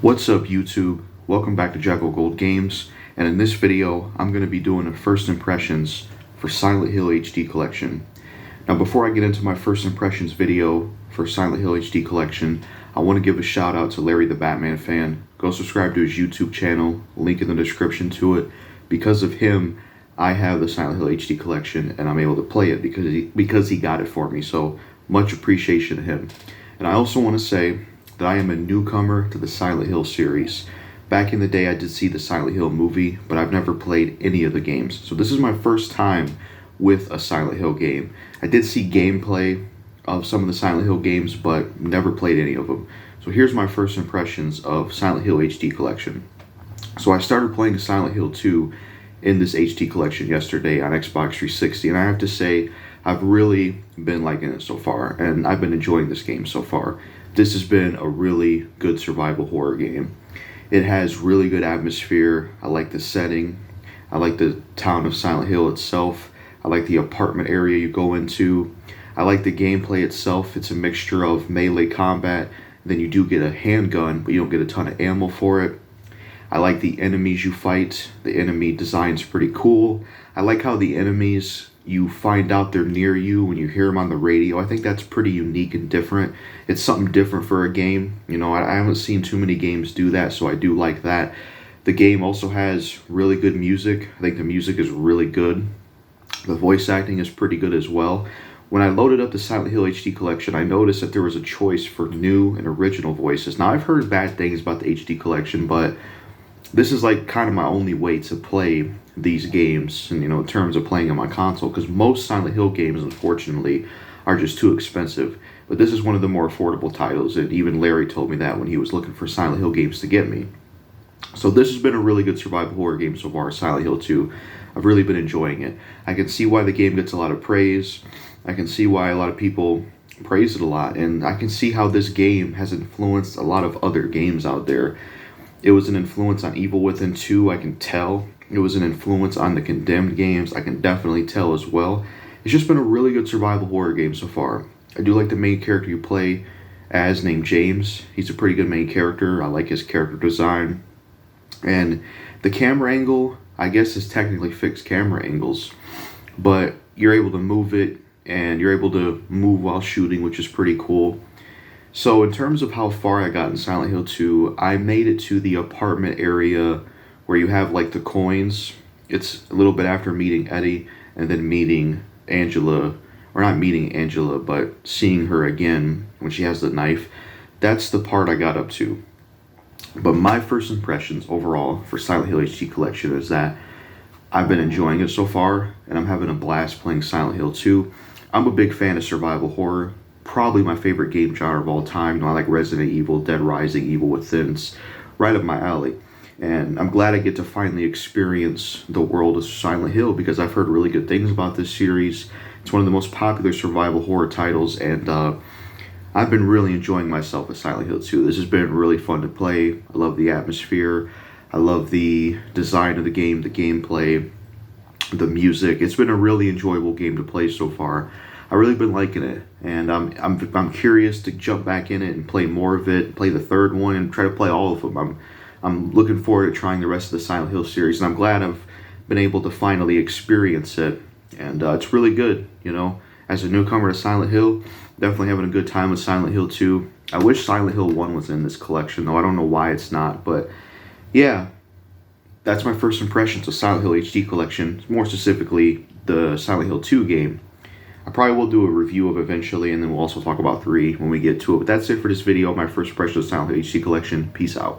What's up YouTube? Welcome back to Jackal Gold Games, and in this video I'm going to be doing a first impressions for Silent Hill HD Collection. Now before I get into my first impressions video for Silent Hill HD Collection, I want to give a shout out to Larry the Batman Fan. Go subscribe to his YouTube channel, link in the description to it. Because of him, I have the Silent Hill HD Collection and I'm able to play it because he got it for me, so much appreciation to him. And I also want to say that I am a newcomer to the Silent Hill series. Back in the day I did see the Silent Hill movie, but I've never played any of the games. So this is my first time with a Silent Hill game. I did see gameplay of some of the Silent Hill games, but never played any of them. So here's my first impressions of Silent Hill HD Collection. So I started playing Silent Hill 2 in this HD Collection yesterday on Xbox 360, and I have to say I've really been liking it so far, and I've been enjoying this game so far. This has been a really good survival horror game. It has really good atmosphere. I like the setting. I like the town of Silent Hill itself. I like the apartment area you go into. I like the gameplay itself. It's a mixture of melee combat. Then you do get a handgun, but you don't get a ton of ammo for it. I like the enemies you fight. The enemy design's pretty cool. I like how the enemies, you find out they're near you when you hear them on the radio. I think that's pretty unique and different. It's something different for a game. You know, I haven't seen too many games do that, so I do like that. The game also has really good music. I think the music is really good. The voice acting is pretty good as well. When I loaded up the Silent Hill HD Collection, I noticed that there was a choice for new and original voices. Now, I've heard bad things about the HD Collection, but this is like kind of my only way to play these games, and in terms of playing on my console, because most Silent Hill games, unfortunately, are just too expensive. But this is one of the more affordable titles, and even Larry told me that when he was looking for Silent Hill games to get me. So this has been a really good survival horror game so far, Silent Hill 2. I've really been enjoying it. I can see why the game gets a lot of praise. I can see why a lot of people praise it a lot, and I can see how this game has influenced a lot of other games out there. It was an influence on Evil Within 2, I can tell. It was an influence on the Condemned games, I can definitely tell as well. It's just been a really good survival horror game so far. I do like the main character you play as, named James. He's a pretty good main character. I like his character design. And the camera angle, I guess, is technically fixed camera angles, but you're able to move it, and you're able to move while shooting, which is pretty cool. So in terms of how far I got in Silent Hill 2, I made it to the apartment area where you have like the coins. It's a little bit after meeting Eddie and then meeting Angela, or not meeting Angela, but seeing her again when she has the knife. That's the part I got up to. But my first impressions overall for Silent Hill HD Collection is that I've been enjoying it so far, and I'm having a blast playing Silent Hill 2. I'm a big fan of survival horror. Probably my favorite game genre of all time. I like Resident Evil, Dead Rising, Evil Within. It's right up my alley. And I'm glad I get to finally experience the world of Silent Hill, because I've heard really good things about this series. It's one of the most popular survival horror titles, and I've been really enjoying myself with Silent Hill 2. This has been really fun to play. I love the atmosphere. I love the design of the game, the gameplay, the music. It's been a really enjoyable game to play so far. I've really been liking it, and I'm curious to jump back in it and play more of it, play the third one, and try to play all of them. I'm looking forward to trying the rest of the Silent Hill series, and I'm glad I've been able to finally experience it, and it's really good, As a newcomer to Silent Hill, definitely having a good time with Silent Hill 2. I wish Silent Hill 1 was in this collection, though. I don't know why it's not, but yeah, that's my first impressions of Silent Hill HD Collection, more specifically the Silent Hill 2 game. I probably will do a review of eventually, and then we'll also talk about 3 when we get to it. But that's it for this video, my first impressions of Silent Hill HD Collection. Peace out.